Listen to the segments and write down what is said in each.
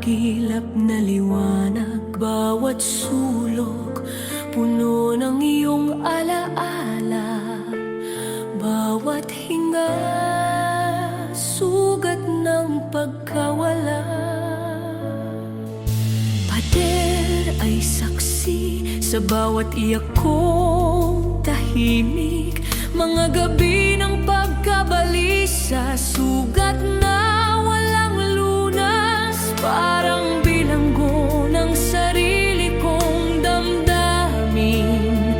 ulap na liwanag, bawat sulok puno ng iyong alaala. Bawat hinga, sugat ng pagkawala. Pader ay saksi sa bawat iyak kong tahimik. Mga gabi ng pagkabalisa, sugat na walang lunas. Parang bilanggo ng sarili kong damdamin.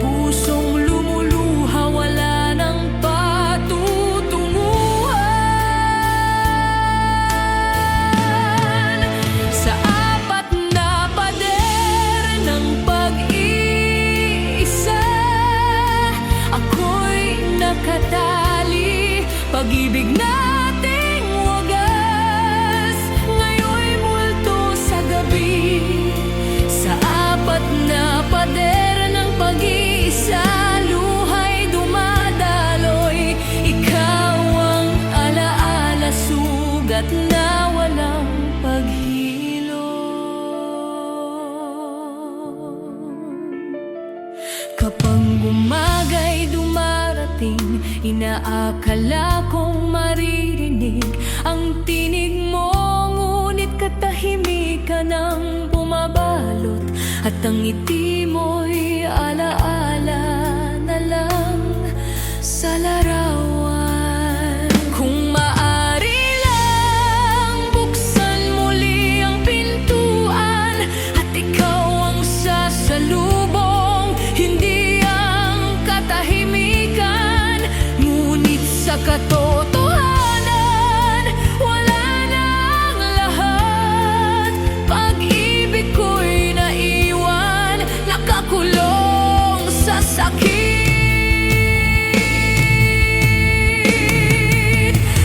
Pusong lumuluha, wala nang patutunguhan. Sa apat na pader ng pag-iisa, ako'y nakatali. Pag-ibig nating wagas, ngayon'y multo sa gabi. Sa apat na pader ng pag-iisa, luha'y dumadaloy. Ikaw ang alaala, sugat na walang paghilom. Kapag umaga'y dumarating, inaakala kong maririnig ang tinig mo, ngunit katahimikan ang bumabalot. At ang ngiti mo'y alaala na lang sa larawan. Kung maaari lang, buksan muli ang pintuan, at ikaw ang sasalubong, hindi ang katahimikan. Ngunit sa katotohanan, wala nang lahat. Pag-ibig ko'y naiwan, nakakulong sa sakit.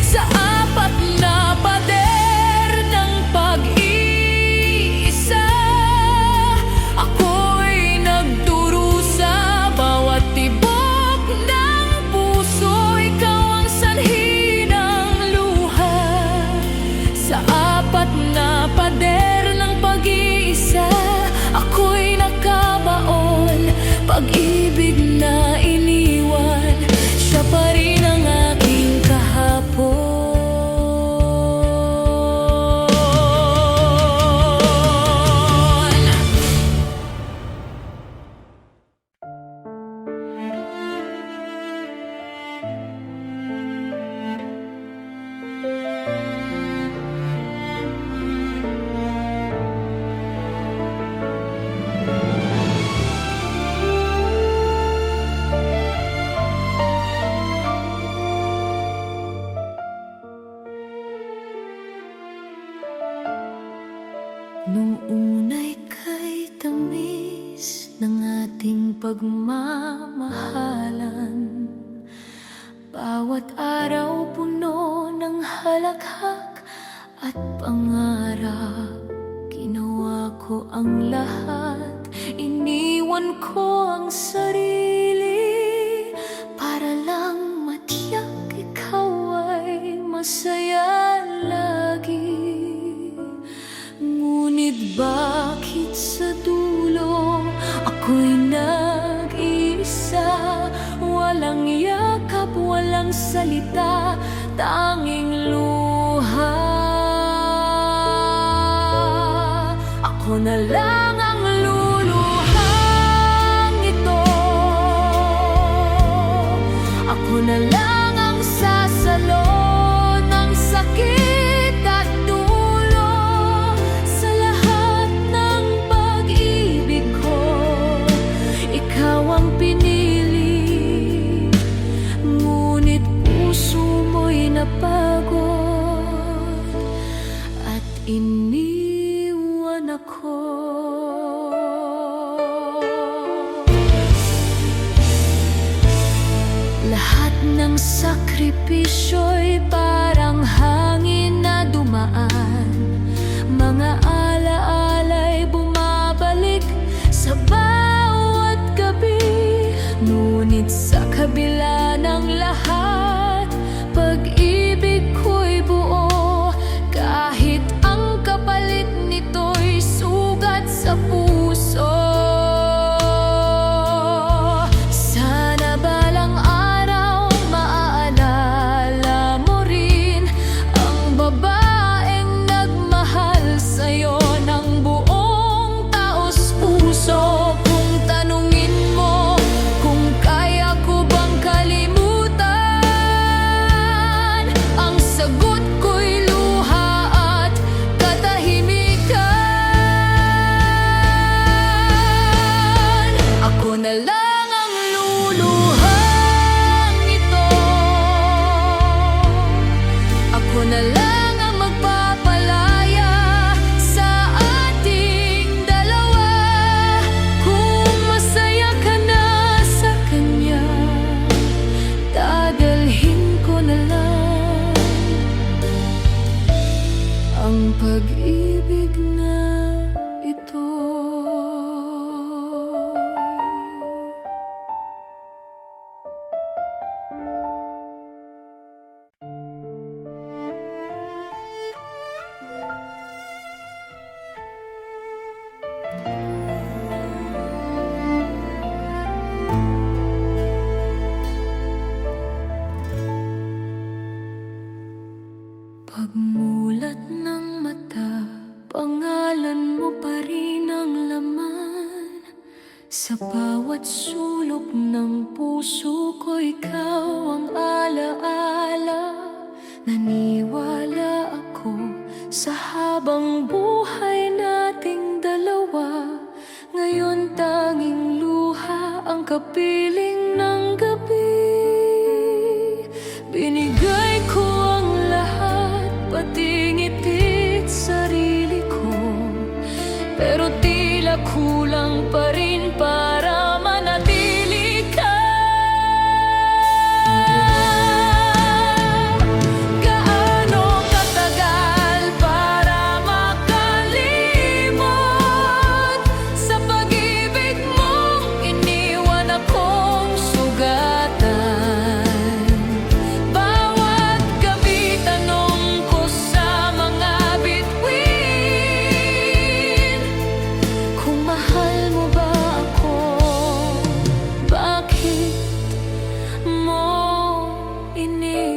Sa apat na pader ng pag-iisa, ako'y nagdurusa. Bawat tibok ng puso, ikaw ang sanhi ng luha. Sa apat na pader ng pag-iisa, ako'y nakabaon. Pag-ibig na iniwan, siya pa rin ang aking kahapon. Nung una'y kay tamis ng ating pagmamahalan, bawat araw puno ng halakhak at pangarap. Ginawa ko ang lahat, iniwan ko ang sarili, para lang matiyak ikaw ay masaya lagi. Ngunit bakit sa dulo ako'y nag-iisa? Walang yakap, walang salita, tanging luha. Ako na lang ang luluhang ito. Ako na lang ang sasalo ng sakit at dulo. Sa lahat ng pag-ibig ko, ikaw ang pinili. Ngunit puso mo'y napagod at iniwan ako. Lahat ng sakripisyo'y parang hangin na dumaan. Mga alaala'y bumabalik sa bawat gabi. Ngunit sa kabila ng lahat, pag-ibig ko'y buo. Kahit ang kapalit Pagmulat ng mata, pangalan mo pa rin ang laman. Sa bawat sulok ng puso ko, ikaw ang alaala. Naniwala ako sa habang buhay nating dalawa. Ngayon tanging luha ang kapiling ng gabi. Binigay ko ang lahat, pati ngitit sarili ko, pero tila kulang pa rin para manatili ka. Gaano katagal para makalimot? Sa pag-ibig mong iniwan akong sugatan. Bawat gabi tanong ko sa mga bituin, kung mahal mo ba ako, bakit mo iniwan?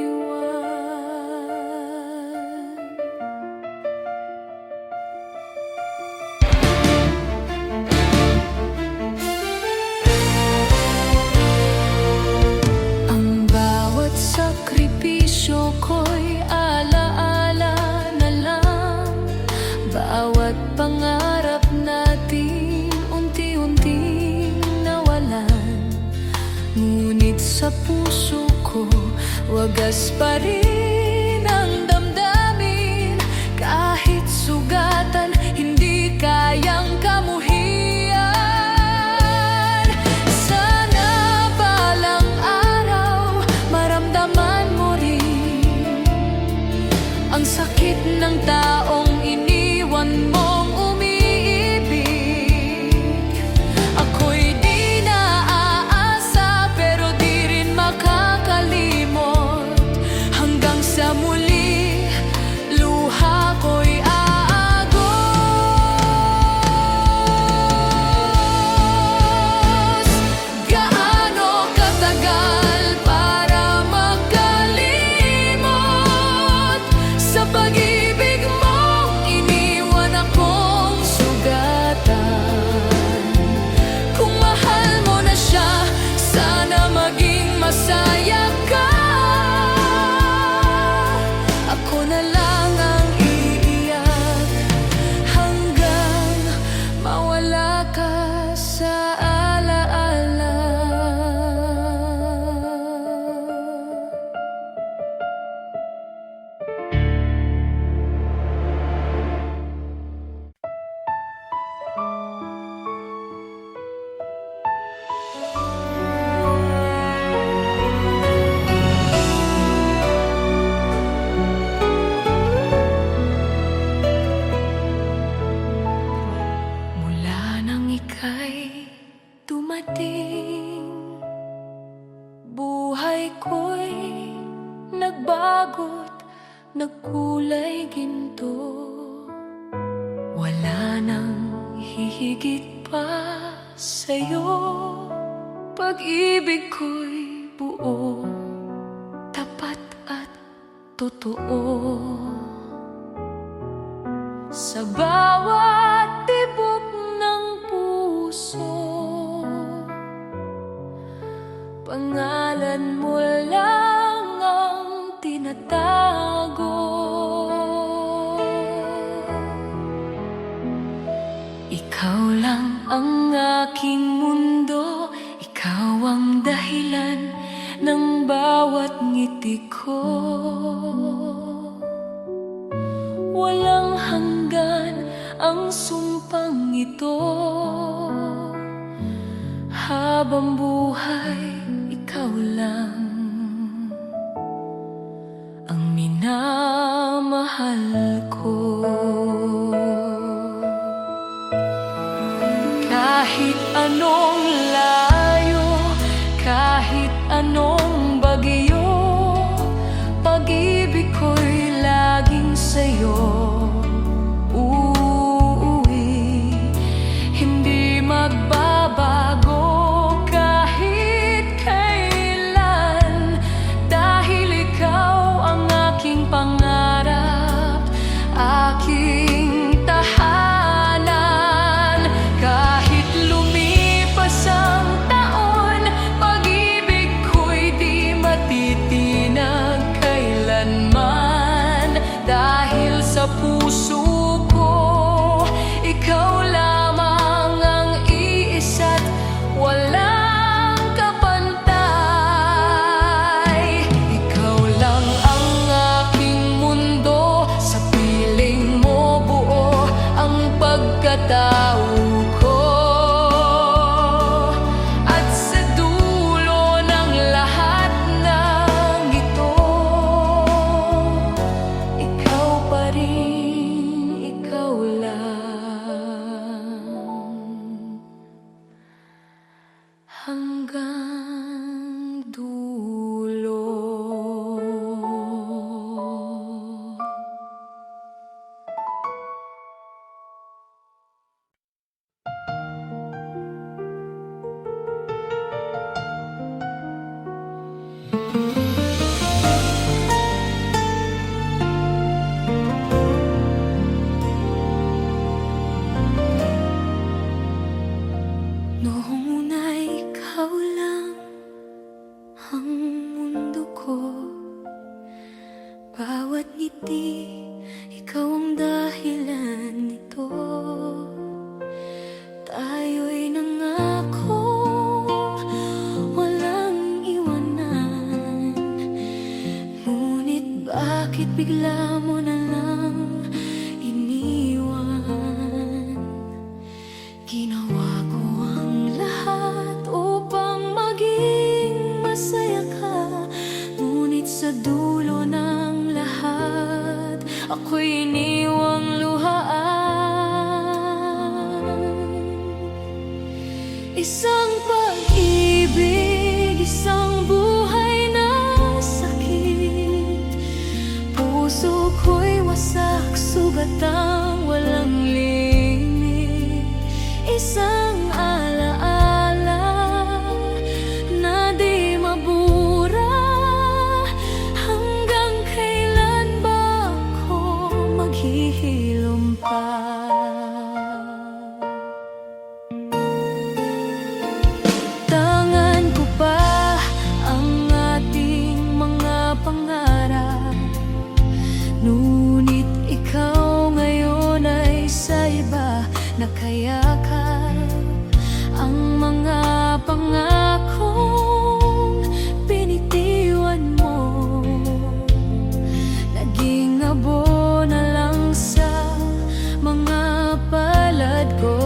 Ang bawat sakripisyo ko'y alaala na lang. Bawat pangarap natin unti-unting nawalan. Ngunit sa puso ko, wagas pa rin ang damdamin. Kahit sugatan, hindi kayang kamuhian. Sana balang araw, maramdaman mo rin ang sakit ng taong iniwan mong umiibig. Ako'y di naaasa, pero di rin makakalimot. Hanggang sa muli, luha ko'y aagos. Gaano katagal para makalimot? Sa pag-ibig mong iniwan akong sugatan. Kung mahal mo na siya, sana maging masaya ka. Ako na lang ang iiyak hanggang mawala ka sa alaala. Mula nang ika'y dumating, buhay ko'y nagbago't nagkulay ginto. Wala nang hihigit pa sa'yo. Pag-ibig ko'y buo, tapat at totoo. Sa bawat tibok ng puso, pangalan mo lang ang tinatago. Ikaw lang ang aking mundo, ikaw ang dahilan ng bawat ngiti ko. Walang hanggan ang sumpang ito. Habang buhay, ikaw lang ang minamahal ko. Kahit anong layo, kahit anong bagyo, pag-ibig ko'y laging sa'yo uuwi. bigla mo na lang iniwan. Ginawa ko ang lahat upang maging masaya ka, ngunit sa dulo ng lahat ako'y iniwang luhaan. Isang pag-ibig, isang buhay na sakit. Puso ko'y wasak, sugat ang walang limit. Isang alaala na di mabura. Hanggang kailan ba ako maghihilom pa? Tangan ko pa ang ating mga pangarap, ngunit ikaw ngayon ay sa iba nakayakap. Ang mga pangakong binitiwan mo, naging abo na lang sa mga palad ko.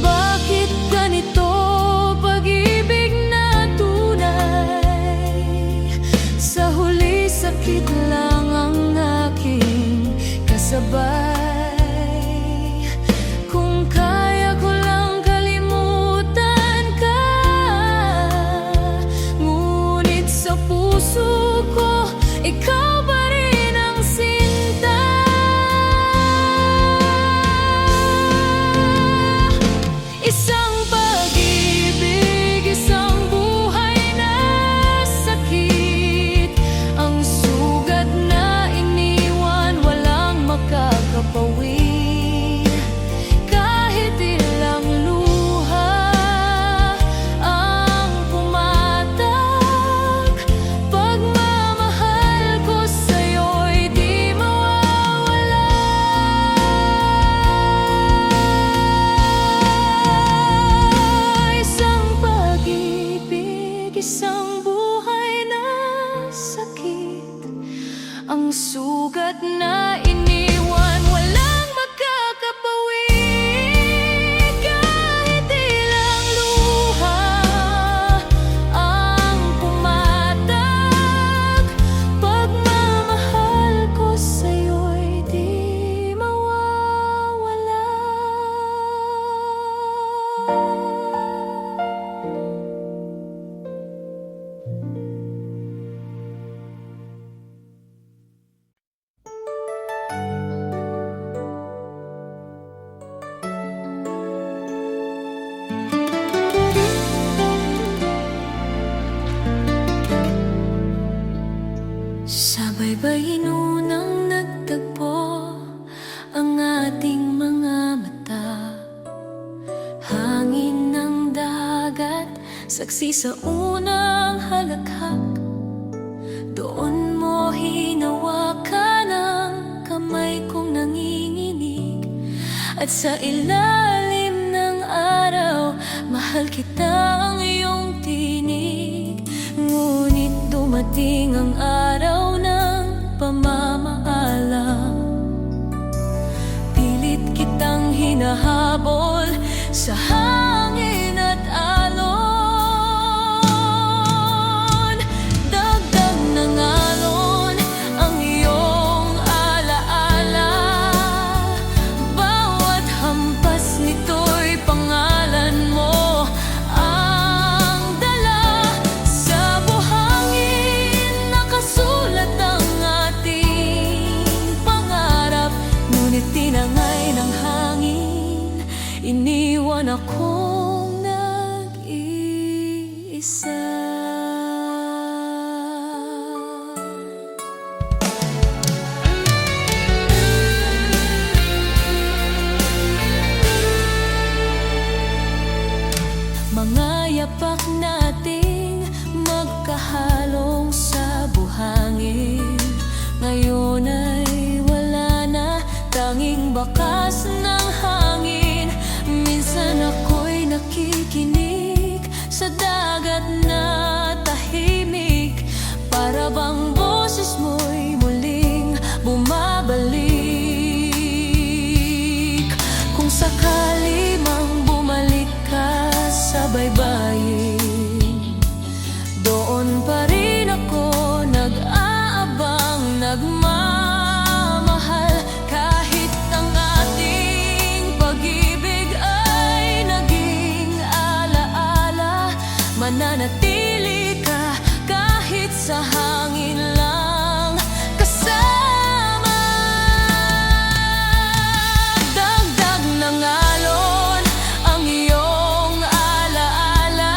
Bakit ganito pag-ibig na tunay? Sa huli sakit lang ang aking kasabay. Kung kaya ko lang kalimutan ka, ngunit sa puso ko ikaw pa rin ang sinta. Isang pag-ibig, isang buhay na sakit. Ang sugat na iniwan, walang makakapawi. Kahit ilang luha ang pumatak, pagmamahal ko sa'yo'y di mawawala. Isang pag-ibig, isang buhay na sakit. Ang sugat na iniwan, walang makakapawi. Kahit ilang luha ang pumatak, pagmamahal ko sa'yo'y di mawawala. Sa baybayin unang nagtagpo ang ating mga mata. Hangin ng dagat, saksi sa unang halakhak. Doon mo hinawakan ang kamay kong nanginginig. At sa ilalim ng araw, mahal kita ang iyong tinig. Ngunit dumating ang araw ng pamamaalam. Pilit kitang hinahabol sa hangin at alon. Dagdag ng alon ang iyong alaala. Bawat hampas nito'y pangalan mo ang dala. Sa buhangin nakasulat ang ating pangarap, ngunit tinangay ng hangin, iniwan akong nag-iisa. Mga yapak nating magkahalong sa buhangin, ngayon ay wala na, tanging bakas ng hangin. Minsan ako'y sakali mang bumalik ka sa baybayin, doon pa rin ako nag-aabang, nagmamahal. Kahit ang ating pag-ibig ay naging alaala, mananatili ka kahit sa hangin lang kasama. Dagdag ng alon ang iyong alaala,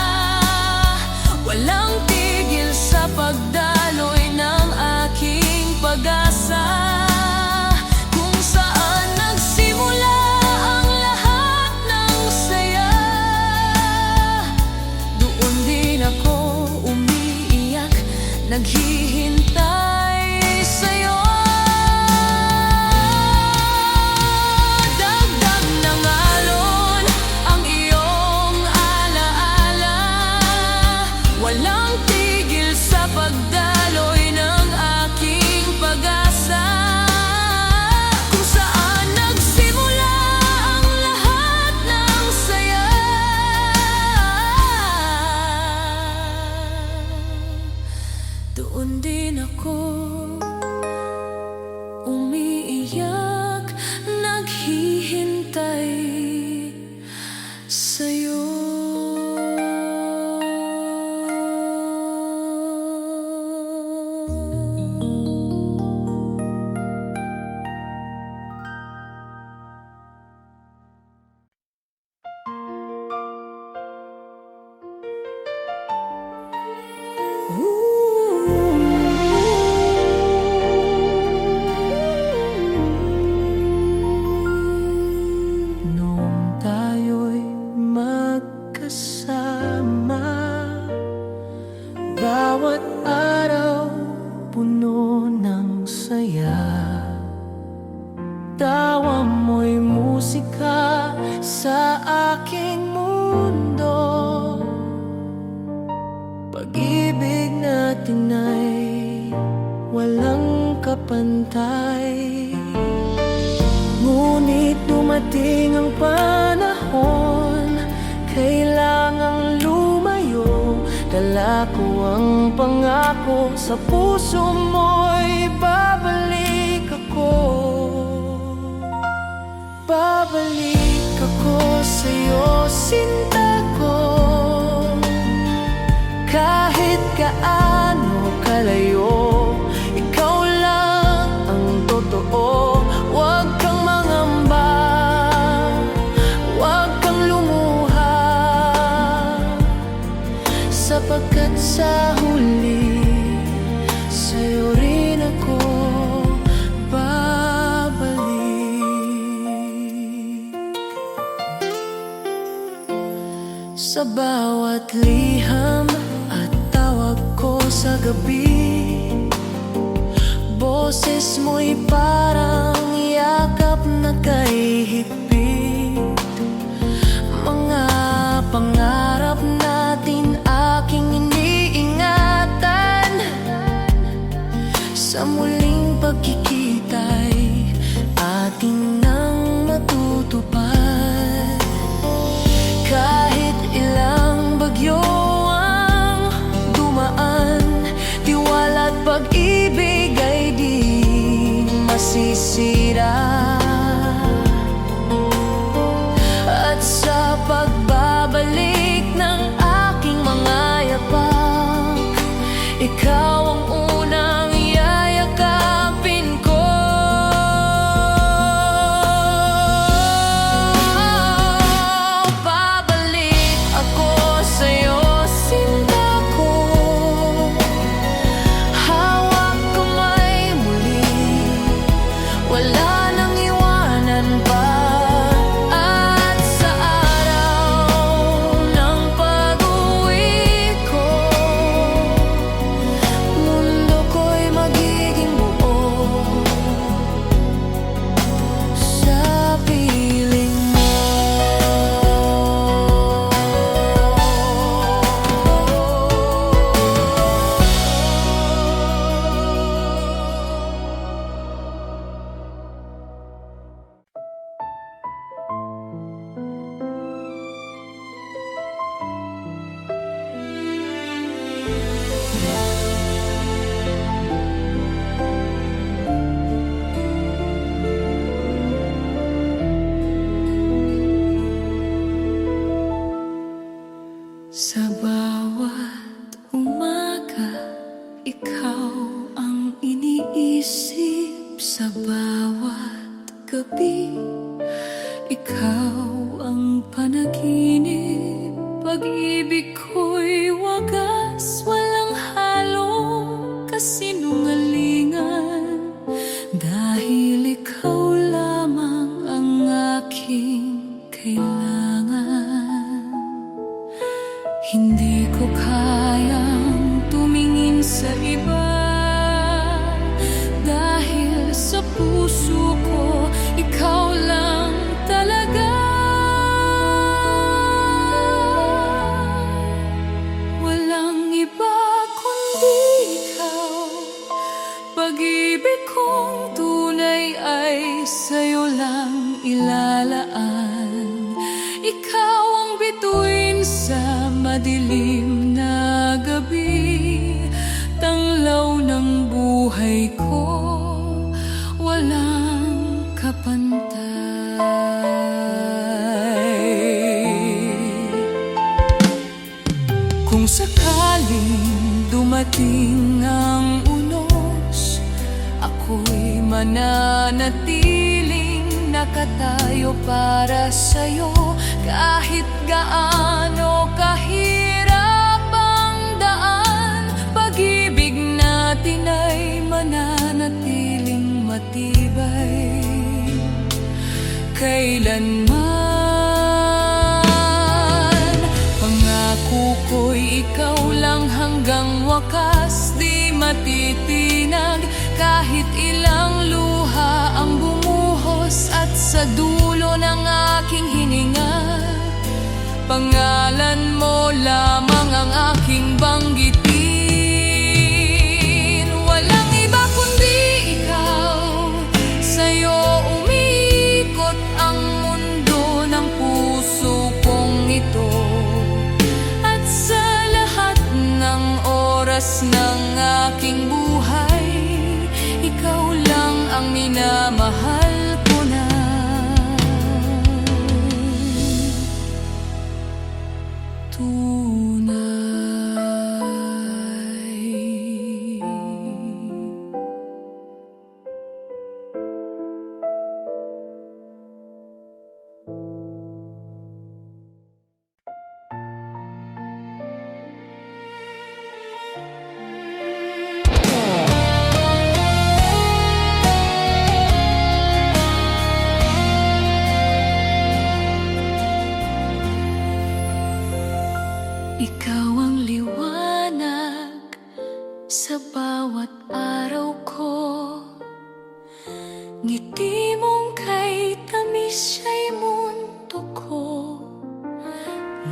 walang tigil sa pagdaloy ng aking pag-asa. Kung saan nagsimula ang lahat ng saya, doon din ako umiiyak, naghihintay sa'yo. Dagdag ng alon ang iyong alaala, walang tigil sa pagdaloy ng aking pag-asa. Kung saan nagsimula ang lahat ng saya, doon din ako umiiyak, naghihintay sa'yo. Noong tayo'y magkasama, bawat araw puno ng saya. Tawa mo'y musika sa aking mundo, pag-ibig natin ay walang kapantay. Ngunit dumating ang panahon, kailangang lumayo. Dala ko ang pangako, sa puso mo'y babalik ako. Babalik ako sa'yo, sinta ko. Kahit gaano kalayo, ikaw lang ang totoo. Huwag kang mangamba, huwag kang lumuha, sapagkat sa huli sa'yo rin ako babalik. Sa bawat liham at tawag ko sa gabi, boses mo'y parang yakap na kay higpit. Mga pangarap natin aking iniingatan, sa muling pagkikita'y ating nang matutupad. Kahit ilang bagyo ang dumaan, tiwala at pag-ibig ay di masisira. At sa pagbabalik ng aking mga yapak, ikaw ang unang yayakapin ko. ikaw ang panaginip. Pag-ibig ko'y wagas, walang halong kasinungalingan. Dahil ikaw lamang ang aking kailangan. Hindi ko kayang tumingin sa iba, dahil sa puso ko ikaw lang talaga. Walang iba kundi ikaw. Pag-ibig kong tunay ay sa'yo lang ilalaan. Ikaw ang bituin sa madilim na gabi, tanglaw ng buhay ko, walang kapantay. Kung sakaling dumating ang unos, ako'y mananatiling nakatayo para sa'yo. Kahit gaano kahirap ang daan, pag-ibig natin ay mananatiling matibay kailanman. Pangako ko'y ikaw lang hanggang wakas, di matitinag kahit ilang luha ang bumuhos. At sa dulo ng aking hininga, pangalan mo lamang ang aking banggitin. Walang iba kundi ikaw, sa'yo umiikot ang mundo ng puso kong ito. At sa lahat ng oras ng aking buhay, ikaw lang ang minamahal ko na. Ikaw ang liwanag sa bawat araw ko. Ngiti mong kay tamis siya'y mundo ko.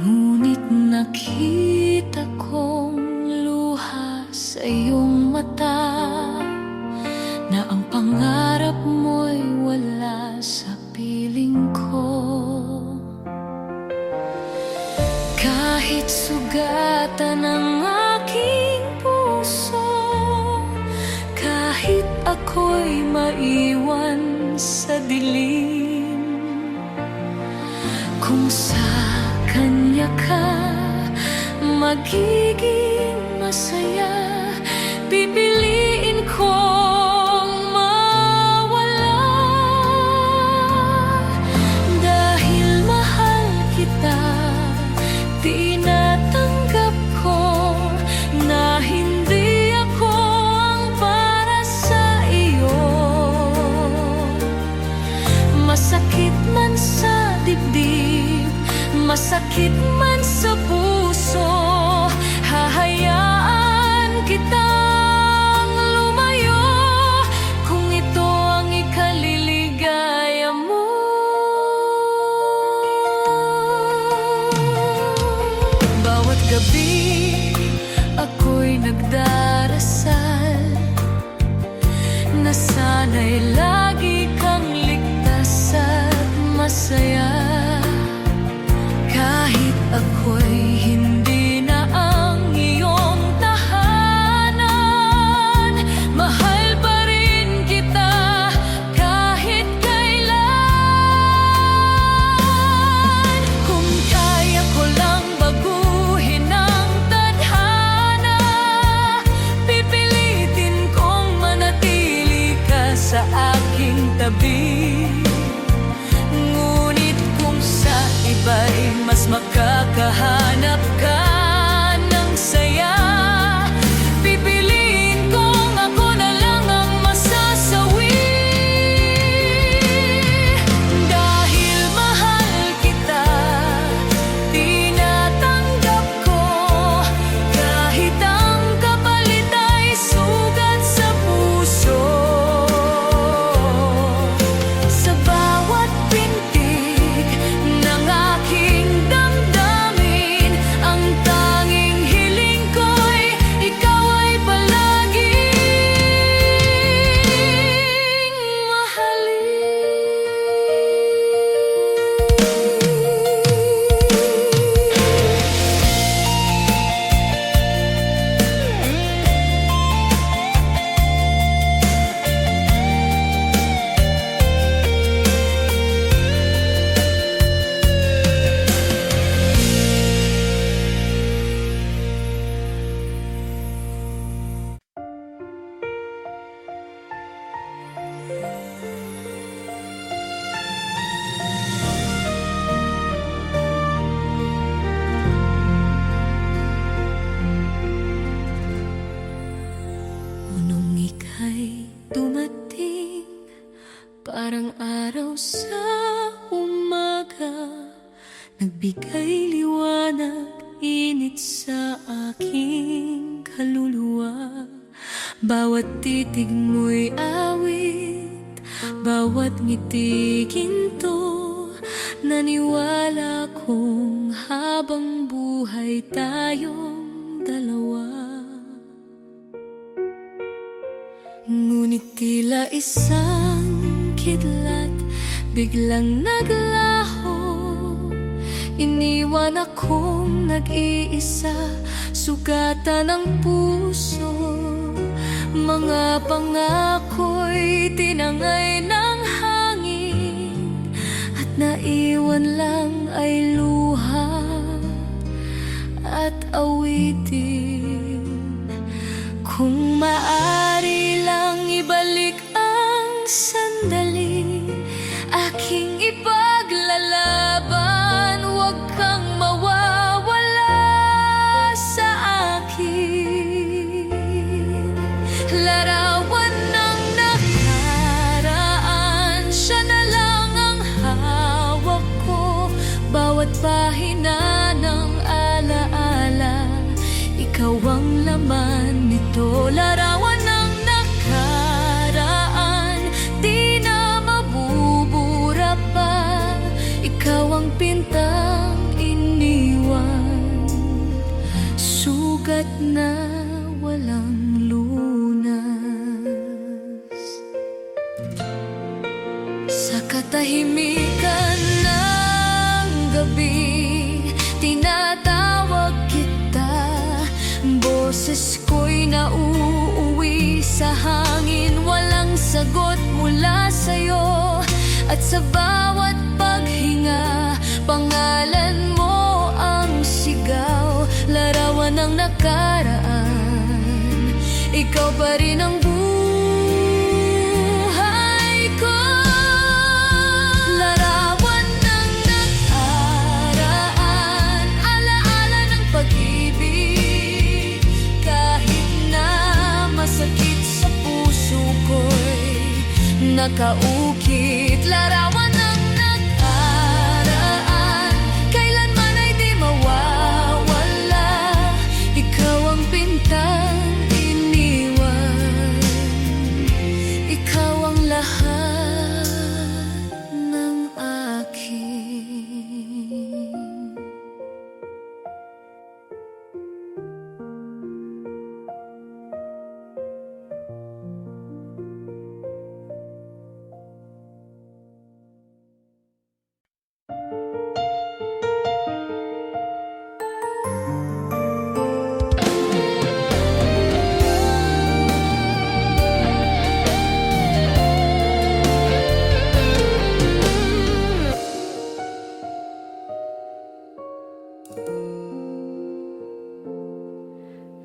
Ngunit nakita kong luha sa iyong mata, na ang pangarap mo'y wala sa piling ko. Kahit sugatan ang aking puso, kahit ako'y maiwan sa dilim, kung sa kanya ka magiging masaya, pipiliin kong mawala. Dahil mahal kita, tinatanggap ko na hindi ako ang para sa iyo. Masakit man sa dibdib, masakit man sa puso, hahayaan kitang lumayo kung ito ang ikaliligaya mo. Bawat gabi ako'y nagdarasal na sana'y lagi kang ligtas at masaya. Kahit ako'y nagbigay liwanag, init sa aking kaluluwa. Bawat titig mo'y awit, bawat ngiti ginto. Naniwala kong habang buhay tayong dalawa. Ngunit tila isang kidlat biglang naglaho. Iniwan akong nag-iisa, sugatan ng puso. Mga pangako'y tinangay ng hangin, at naiwan lang ay luha at awitin. Kung maaari lang ibalik ang sandali, aking ipaglalaban. Huwag kang mawawala sa akin. Larawan ng nakaraan, siya na lang ang hawak ko. Bawat pahina ng alaala, ikaw ang laman nito. Larawan ng nakaraan, di na mabubura pa. Ikaw ang pintang iniwan, sugat na walang lunas. Sa katahimikan ng gabi, tinatawag kita. Boses ko'y nauuwi sa hangin, walang sagot mula sa'yo. At sa bawat paghinga, pangalan mo ang sigaw. Larawan ng nakaraan, ikaw pa rin ang buhay ko. Larawan ng nakaraan, alaala ng pag-ibig. Kahit na masakit sa puso ko'y nakaukit. Larawan ng nakaraan, kailanman ay di mawawala. Ikaw ang pintang iniwan, ikaw ang lahat ng akin.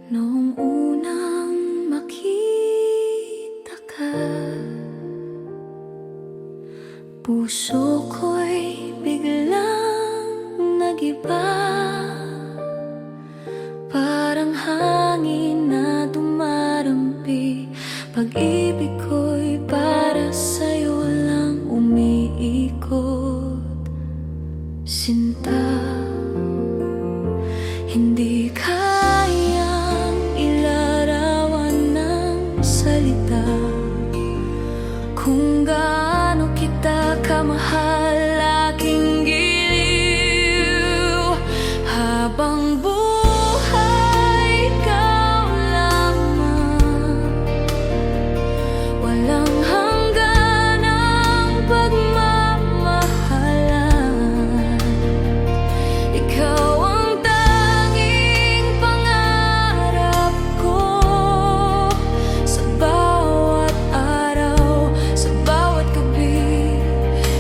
Noong unang makita ka, puso ko'y biglang nag-iba. Parang hangin na dumarampi, pag-ibig ko'y para sa'yo lang umiikot. Sinta, hindi kayang ilarawan ng salita kung gaano kita kamahal, aking giliw. Habang buhay, ikaw lamang, walang hanggan ang pagmamahalan. Ikaw ang tanging pangarap ko, sa bawat araw, sa bawat gabi.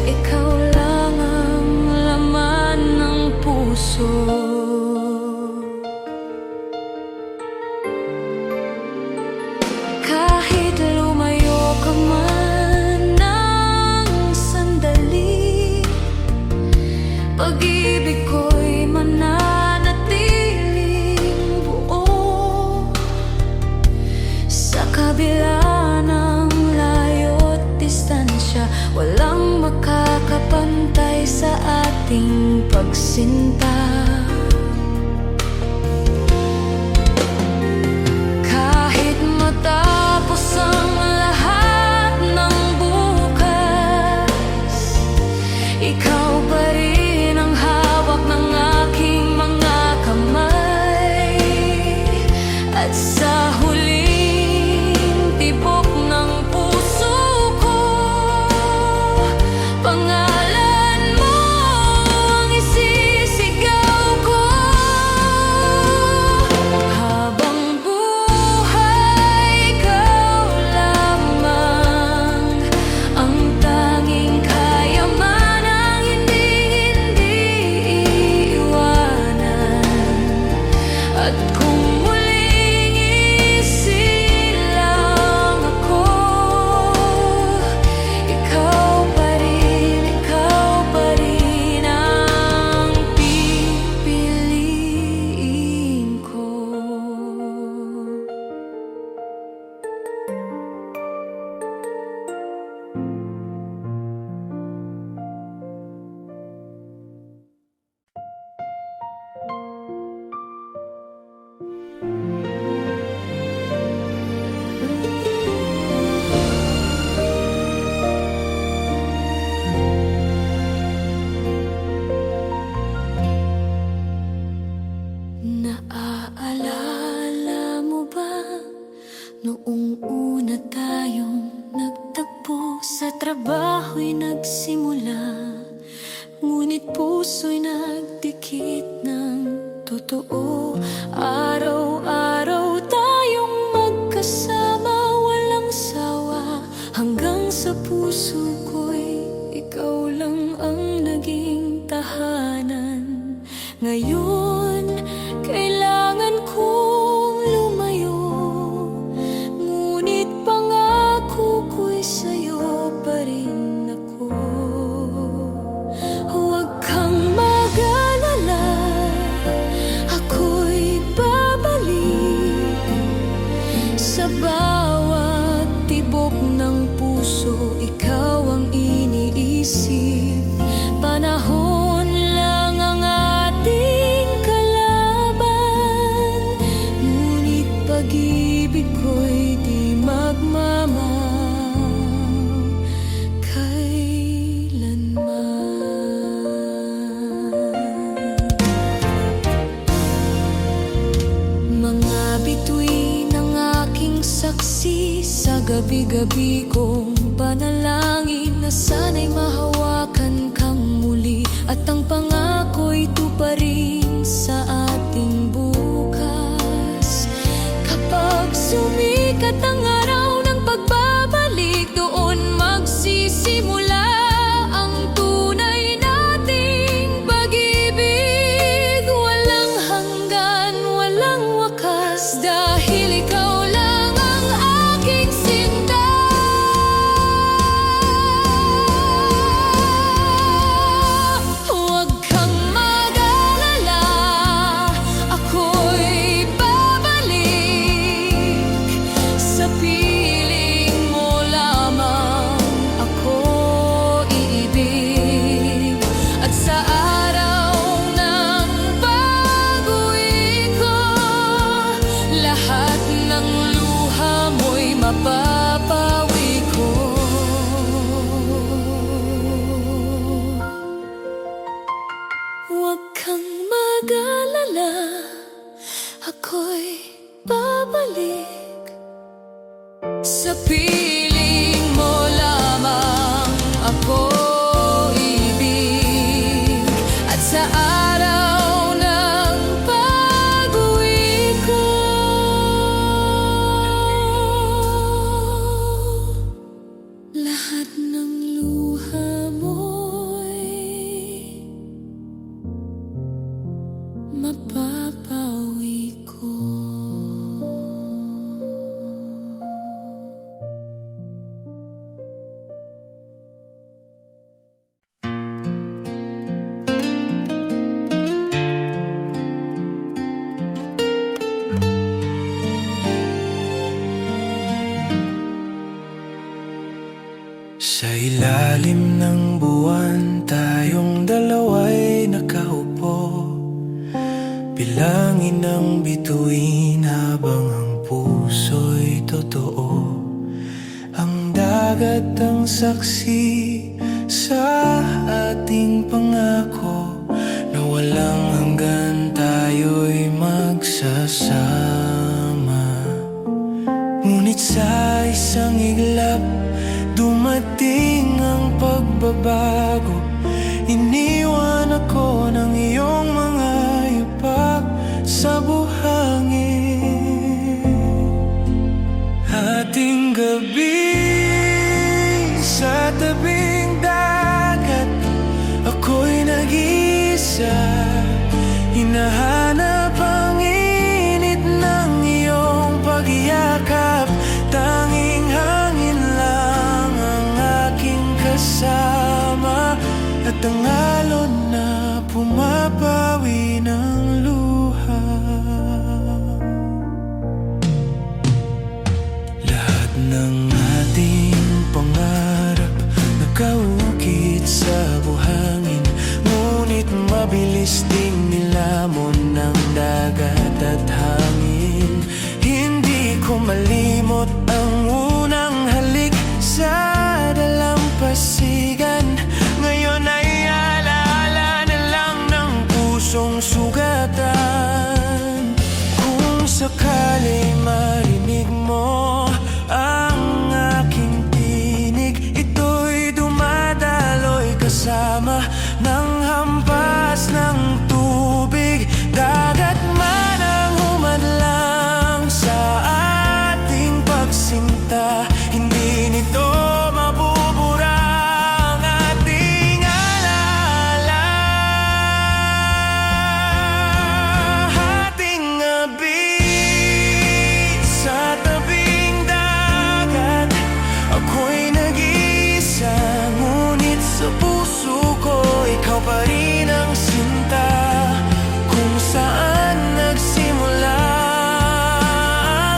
Ikaw lang ang laman ng puso. Kahit lumayo ka man ng sandali, pag-ibig ko'y mananatiling buo. Sa kabila ng layo't distansya, walang makakapantay sa atin. ating pagsinta. Kahit matapos ang lahat ng bukas, ikaw pa rin ang hawak ng aking mga kamay. At sa huling tibok ng puso ko, pangalan mo ang isisigaw ko. Habang buhay, ikaw lamang ang tanging kayamanang hindi iiwanan. At kung muling isilang ako, ikaw pa rin ang pipiliin ko. Naaalala mo ba noong una tayong nagtagpo? Sa trabaho'y nagsimula, ngunit puso'y nagdikit ng totoo. Araw-araw tayong magkasama, walang sawa, hanggang sa puso ko'y ikaw lang ang naging tahanan. Ngayon, kailangan kong lumayo, ngunit pangako ko'y sa'yo pa rin ako. Huwag kang mag-alala, ako'y babalik. Sa bawat tibok ng puso, ikaw ang iniisip. Panahon lang ang ating kalaban, ngunit pag-ibig ko'y di magmamahal kailanman. Mga bituin ng aking saksi, sa gabi-gabi kong panalangin na sana'y mahawakan kang muli, at ang pangako'y tuparin sa ating bukas. Kapag sumikat ang araw ng pagbabalik, doon magsisimula ang tunay nating pag-ibig. Walang hanggan, walang wakas, dahil ikaw lang ang aking sinta. Huwag kang mag-alala, ako'y babalik. Sa piling mo lamang ako iibig. At sa araw ng pag-uwi ko, lahat ng luha mo'y mapapawi ko. Huwag kang mag-alala, ako'y babalik. Sa piling mo lamang ako ibig. At sa araw ng pag-uwi ko, lahat ng luha mo'y mapapawi ko. ng bituin habang ang puso'y totoo. Ang dagat ang saksi sa ating pangako na walang hanggan tayo'y magsasama. Ngunit sa isang iglap, dumating ang pagbabago. Iniwan ako ng iyong mga yupak sa buhangin. Ating gabi sa tabing dagat, ako'y nag-iisa. Hinahanap ang init ng iyong pag-iyakap. Tanging hangin lang ang aking kasama, at ang alon na pumapawi ng luha. Lahat ng ating pangarap nakaukit sa buhangin, ngunit mabilis ding nilamon ng dagat at hangin. Hindi ko malimot ang unang halik sa dalampasigan. Ngayon ay alaala na lang ng pusong sugatan. Kung sakali marinig mo ang aking tinig, ito'y dumadaloy kasama ng hampas ng tubig. Dagat man ang humadlang sa ating pagsinta, hindi nito mabubura ang ating alaala. Ating gabi sa tabing dagat, ako'y nag-iisa. Ngunit sa puso ko, ikaw pa rin ang sinta. Kung saan nagsimula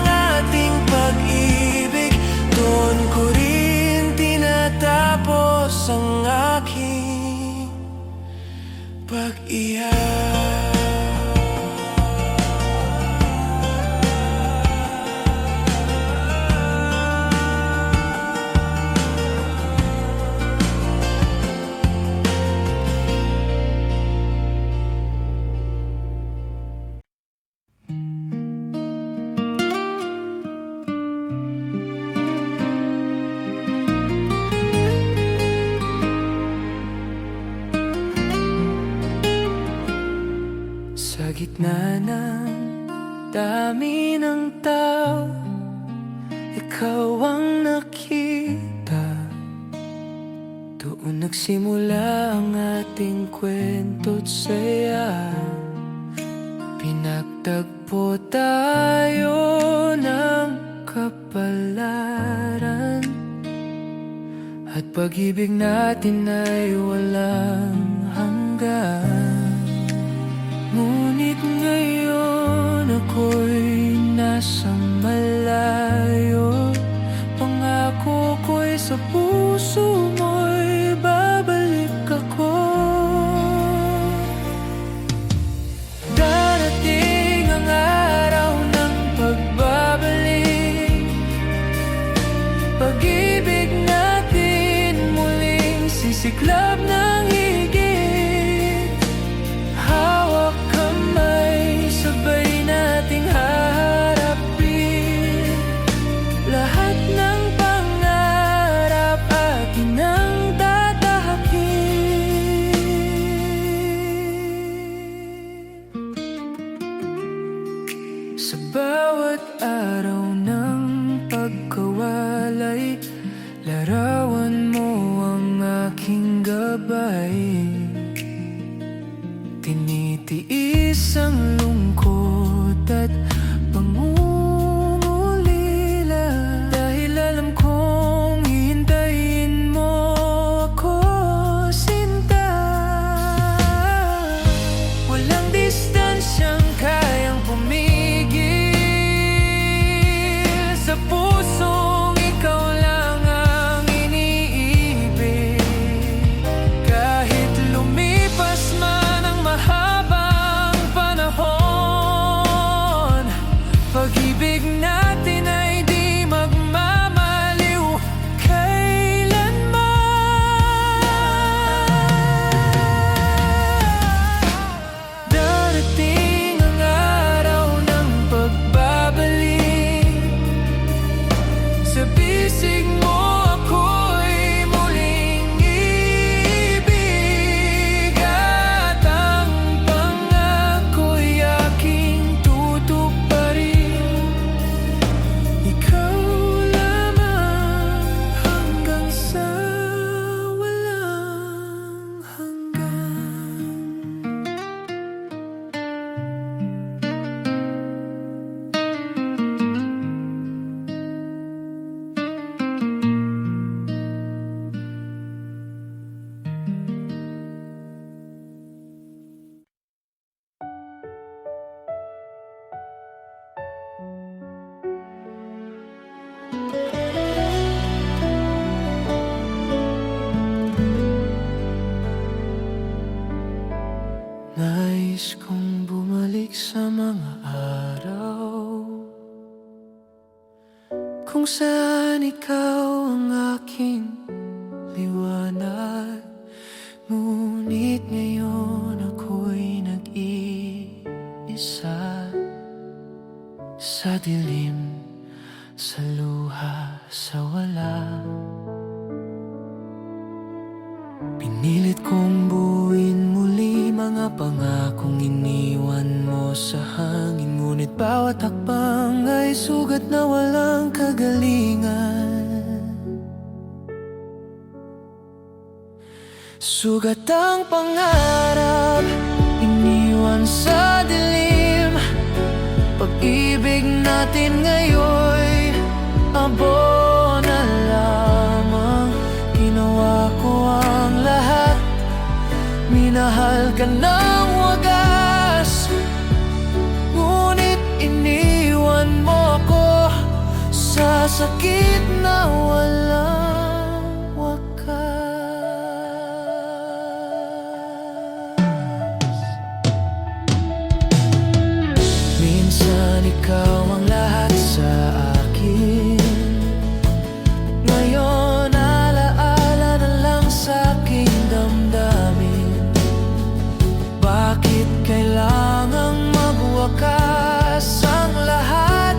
ang ating pag-ibig, doon ko rin tinatapos ang aking pag-iyak. Sa gitna ng dami ng tao, ikaw ang nakita. Doon nagsimula ang ating kwento't saya. Pinagtagpo tayo ng kapalaran, at pag-ibig natin ay walang hanggan. Ngunit ngayon ako'y nasa malayo. Pangako ko'y sa puso mo'y babalik ako. Darating ang araw ng pagbabalik, pag-ibig natin muling sisiklab ng higit. Hawak kamay, sabay nating haharapin lahat ng pangarap atin ang tatahakin. Sa bawat araw ng pagkawalay, larawan mo ang aking gabay. Tinitiis ang lungkot at pangungulila, dahil alam kong hihintayin mo ako, sinta. Walang distansyang kayang pumigil sa pusong ikaw lang ang iniibig. Kahit lumipas man ang mahabang panahon, Nais kong bumalik sa mga araw kung saan ikaw ang aking liwanag. Ngunit ngayon ako'y nag-iisa sa dilim, sa luha, sa wala. Pinilit kong buuin muli mga pangakong iniwan mo sa hangin. Ngunit bawat hakbang ay sugat na walang kagalingan. Sugat ang pangarap, iniwan sa dilim. Pag-ibig natin ngayon'y abo na lamang. Ginawa ko ang lahat, minahal ka ng wagas. Ngunit iniwan mo ako sa sakit na walang wakas. Minsan ikaw ang lahat sa akin. Ngayon alaala na lang sa aking damdamin. Bakit kailangang magwakas ang lahat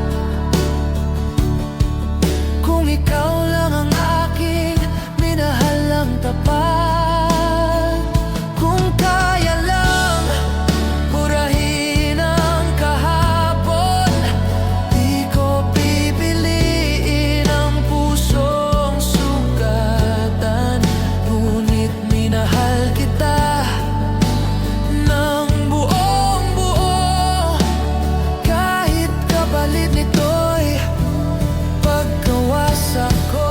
kung ikaw lang ang aking minahal ng tapat? Kung kaya lang burahin ang kahapon, di ko pipiliin ang pusong sugatan. Ngunit minahal kita ng buong buo, kahit kapalit nito'y pagkawasak ko.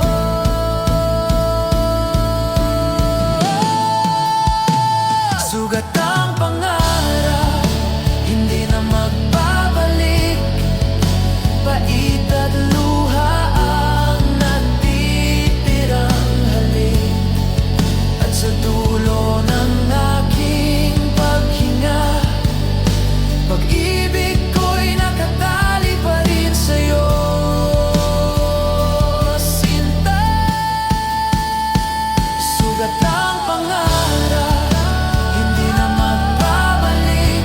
Sugat ang pangarap, hindi na magbabalik. Pait at luha ang natitirang halik. At sa dulo ng aking paghinga, pag-ibig ko'y nakatali pa rin sa'yo, sinta. Sugat ang pangarap, hindi na magbabalik.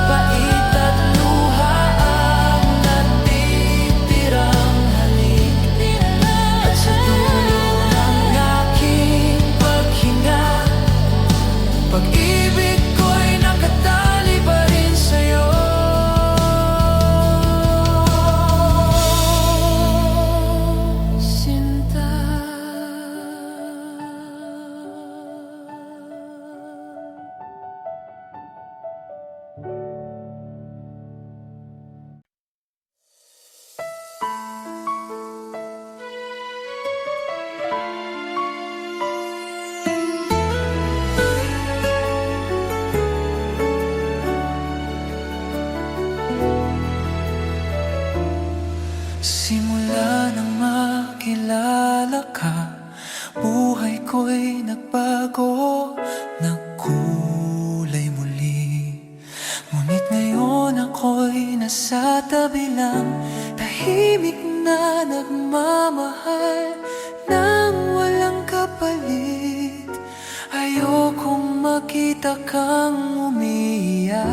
Pait at luha ang natitirang halik. At sa dulo ng aking paghinga, pag-ibig ko'y nakatali pa rin sa'yo, sinta. Simula nang makilala ka, buhay ko'y nagbago, nagkulay muli. Ngunit ngayon ako'y nasa tabi lang, tahimik na nagmamahal nang walang kapalit. Ayokong makita kang umiiyak,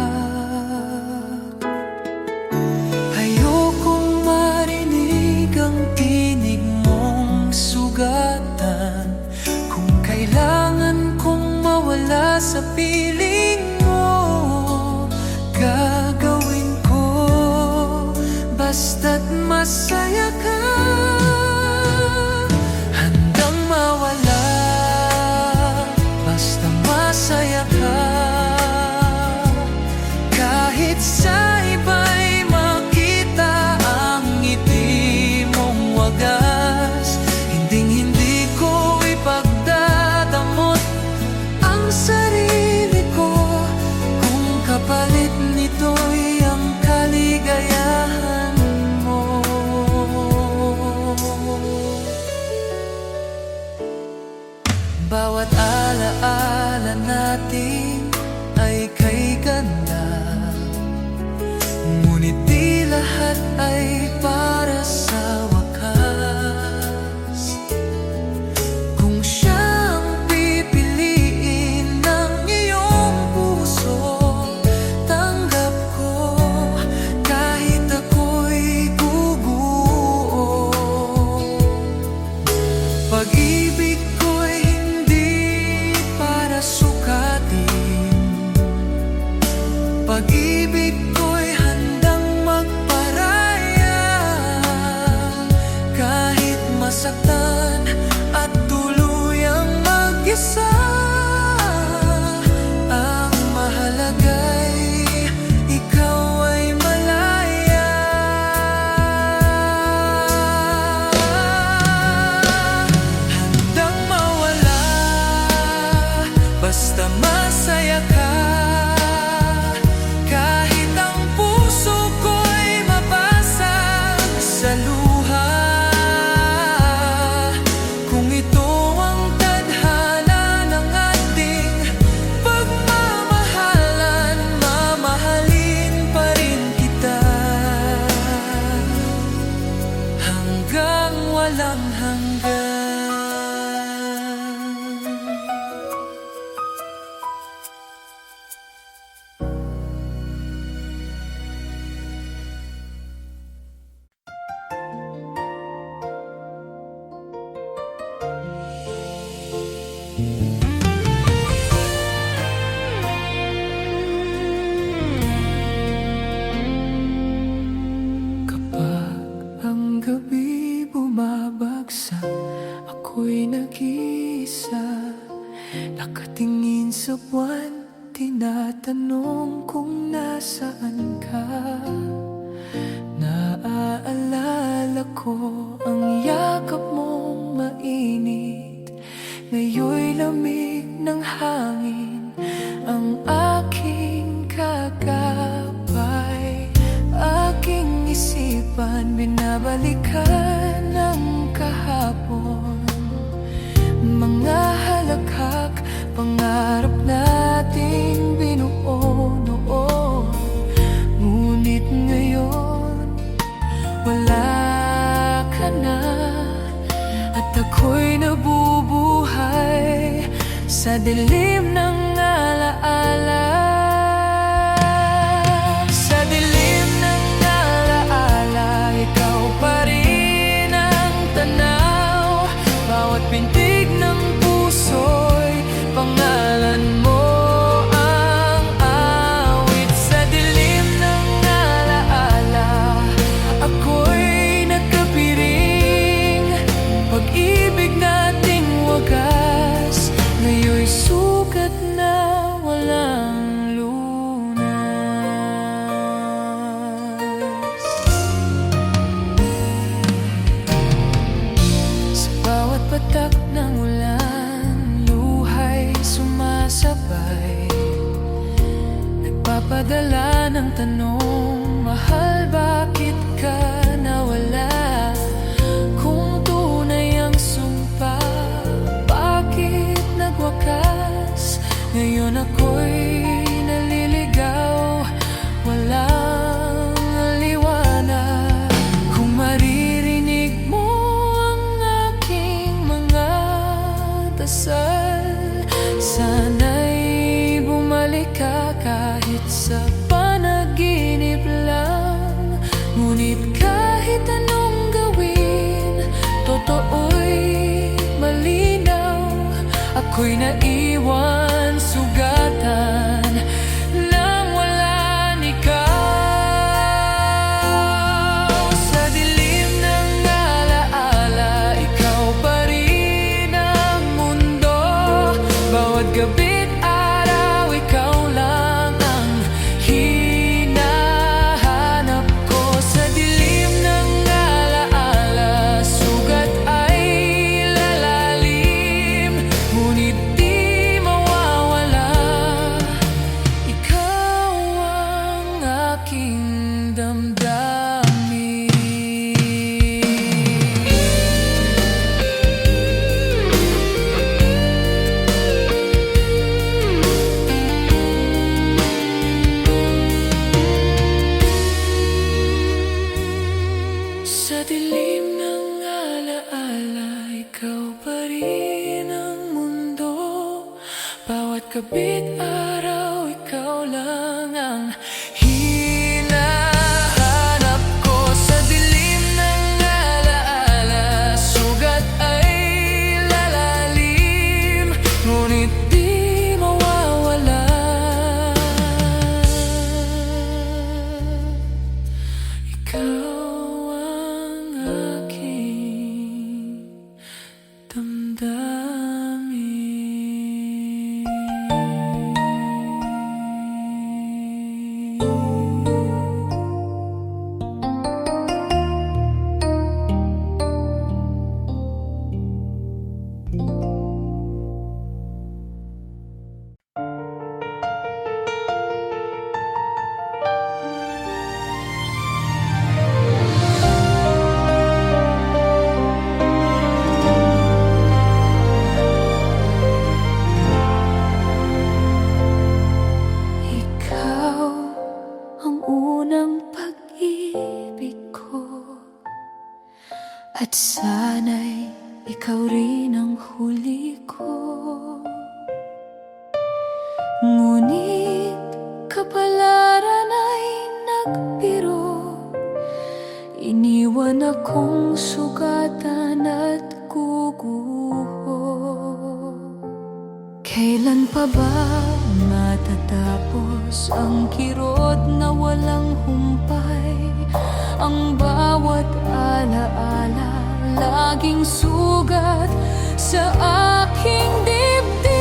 ayokong marinig ang tinig mong sugatan. Kung kailangan kong mawala sa piling mo, gagawin ko, basta't masaya ka. Handang mawala, basta masaya ka. tanong kung nasaan ka. Naaalala ko ang yakap mong mainit, ngayon'y lamig ng hangin ang aking kagabay. Aking isipan binabalikan ng kahapon, mga halakhak, pangarap nating binuo noon. Ngunit ngayon, wala ka na, at ako'y nabubuhay sa dilim ng alaala. Sa dilim ng alaala, ikaw pa rin ang tanaw. Bawat pintig ng puso'y pangalan mo ang awit. Sa dilim ng alaala, ako'y nagkapiring. Pag-ibig nating wagas, ngayon'y sugat na walang lunas. Sa bawat patak ng ulan, luhay sumasabay, nagpapadala ng tanong, mahal, bakit ka nawala? Kung tunay ang sumpa, bakit nagwakas? Ngayon ako'y naliligaw, walang liwanag. Kung maririnig mo ang aking mga dasal, sana'y bumalik ka kahit sa panaginip lang. Ngunit kahit anong gawin, totoo'y malinaw. Ako'y naiwan sugatan nang walang ikaw. Sa dilim ng alaala, ikaw pa rin ang mundo. Bawat gabi't araw, ikaw lang ang hinahanap ko. Sa dilim ng alaala, sugat ay lalalim, ngunit di mawawala. Ikaw ang aking damdamin. Sa dilim ng alaala, ikaw pa rin ang mundo. Bawat gabi't araw, ikaw lang ang hinahanap ko. Sa dilim ng alaala, sugat ay lalalim, ngunit di mawawala. Ikaw ang aking damdamin. Ikaw ang unang pag-ibig ko, at sana'y ikaw rin ang huli ko. Ngunit kapalaran ay nagpiro, iniwan akong sugatan at guguho. Kailan pa ba matatapos ang kirot na walang humpay? Ang bawat alaala laging sugat sa aking dibdib.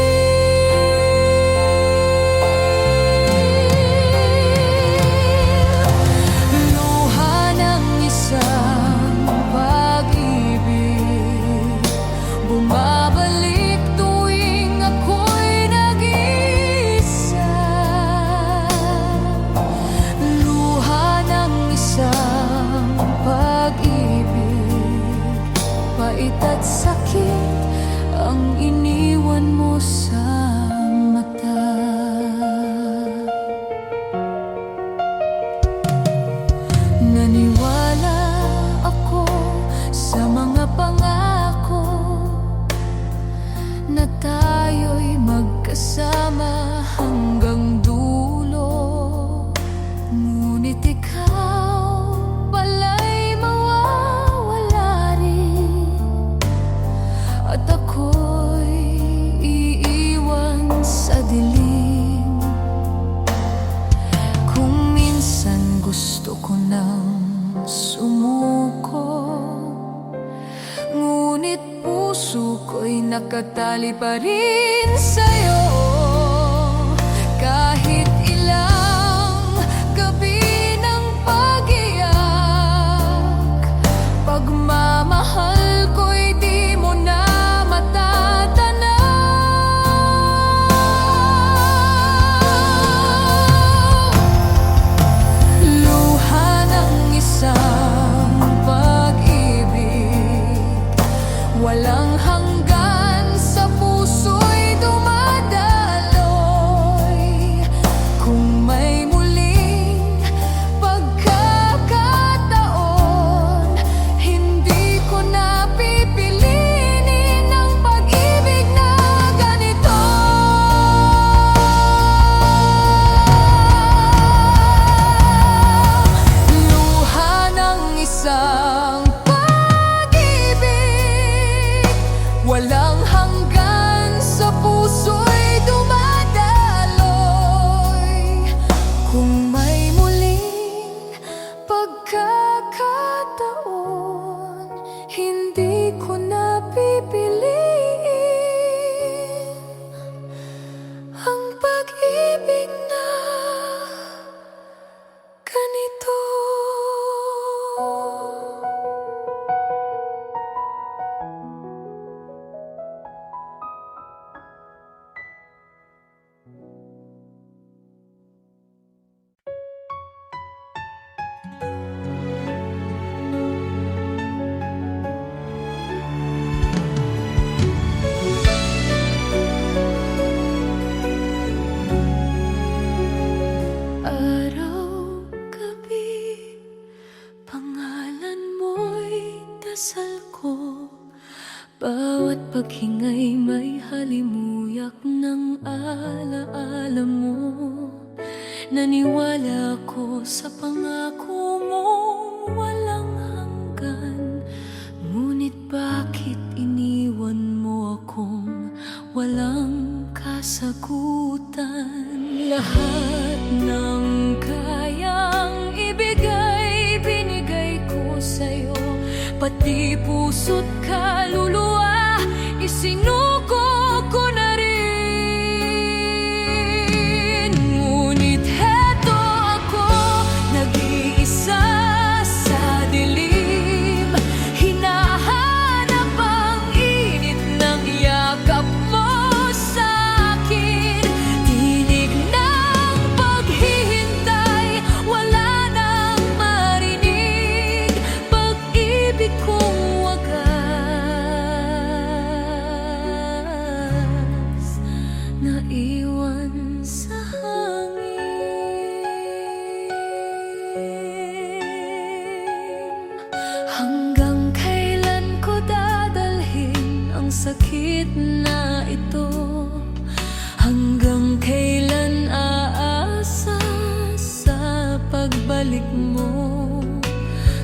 nakatali pa rin sa'yo. Kahit ilang gabi ng pag-iyak, pagmamahal ko'y di mo na matatanaw. Luha ng isang pag-ibig, walang hanggan, sa puso'y dumadaloy. Kung may muling pagkakataon, hindi ko na pipiliin ang pag-ibig na ganito. Luha ng isang pag-ibig, walang hanggan, sa puso'y dumadaloy. Kung may muling pagkakataon, hindi ko na pipiliin ang pag-ibig na ganito. Araw-gabi, pangalan mo'y dasal ko. Bawat paghingay may halimuyak ng alaala mo. Naniwala ko sa pangako mo walang hanggan. Ngunit bakit iniwan mo akong walang kasagutan? Lahat ng kayang ibigay, binigay ko sa'yo. Pati puso't kaluluwa, isinuko ko na rin. Ngunit heto ako, nag-iisa sa dilim. Hinahanap ang init ng yakap mo sa'kin. Tinig ng paghihintay, wala nang marinig. Pag-ibig kong wagas, naiwan sa hangin. Hanggang kailan ko dadalhin ang sakit na ito? Hanggang kailan aasa sa pagbalik mo?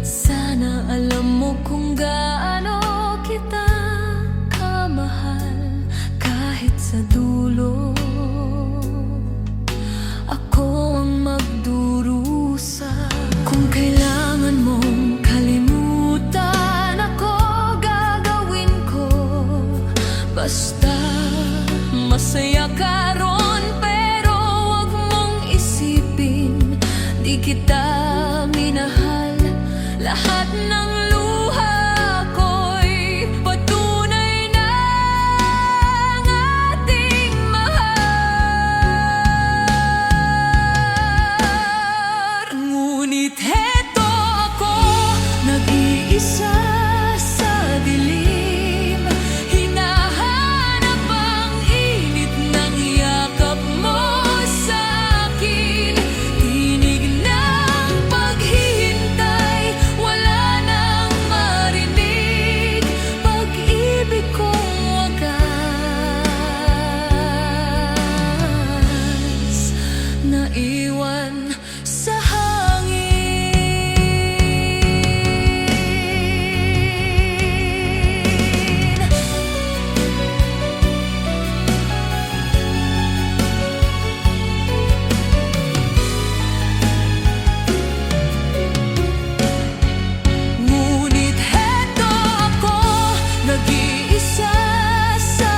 Sana alam mo kung gaano kita kamahal. Kahit sa dulo, ako ang magdurusa. Kung kailangan mong kalimutan ako, gagawin ko. Basta masaya ka ron, pero wag mong isipin di kita minahal. Lahat ng luha ko'y patunay na ang ating mahal. Ngunit heto ako, nag-iisa sa dilim. Hinahanap ang init ng yakap mo sa'kin. Tinig ng paghihintay, wala nang marinig. Pag-ibig kong wagas, naiwan sa hangin. Ngunit heto ako, nag-iisa sa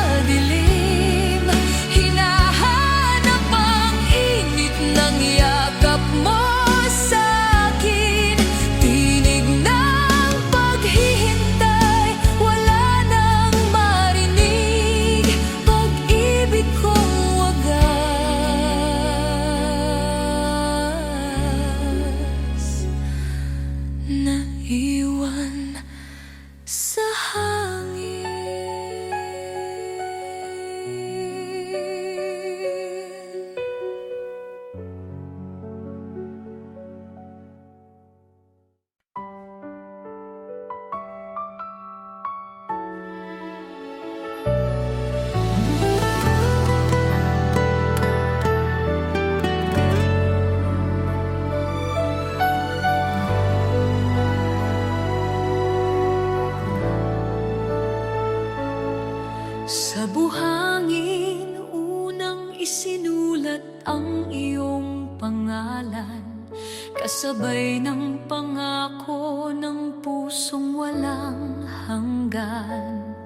buhangin unang isinulat ang iyong pangalan, kasabay ng pangako ng pusong walang hanggan.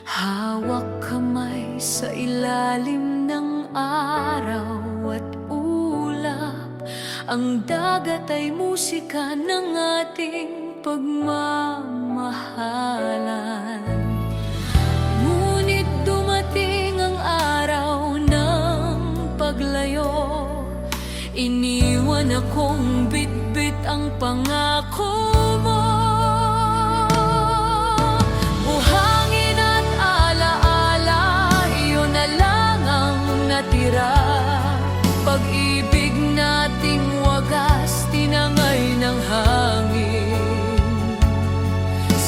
Hawak kamay sa ilalim ng araw at ulap, ang dagat ay musika ng ating pagmamahalan. Ngunit dumating ang araw ng paglayo, iniwan akong bitbit ang pangako mo. Buhangin at alaala, iyon na lang ang natira. Pag-ibig nating wagas, tinangay ng hangin.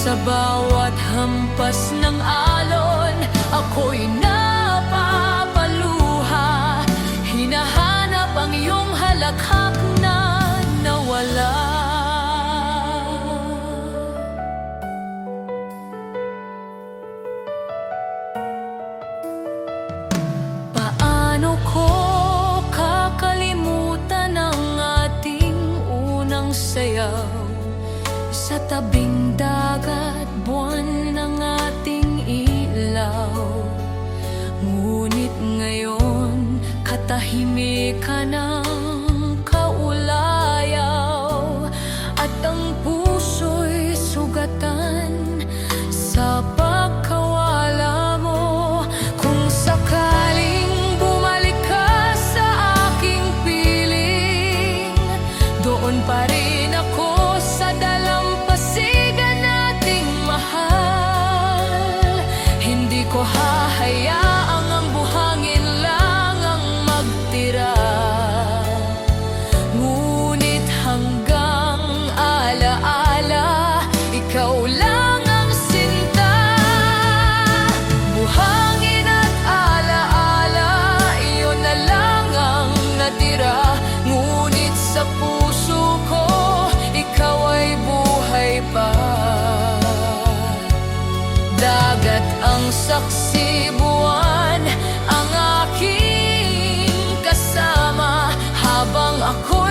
Sa bawat hampas ng alon, ako'y napapaluha. Hinahanap ang iyong halakhak na nawala. Paano ko kakalimutan ang ating unang sayaw? Sa tabing dagat, buwan ng ating ilaw. Ngunit ngayon, katahimikan ng kaulayaw, at ang puso'y sugatan sa pagkawala mo. Kung sakaling bumalik ka sa aking piling, doon pa rin ako sa dalampasigan nating mahal. Hindi ko hahayaang ang buhangin lang ang magtira. Ngunit hanggang alaala, ikaw lang ang sinta. Buhangin at alaala, iyon na lang ang natira. Ngunit sa puso ko, ikaw ay buhay pa. Dagat ang saksi, buwan ang aking kasama, habang ako'y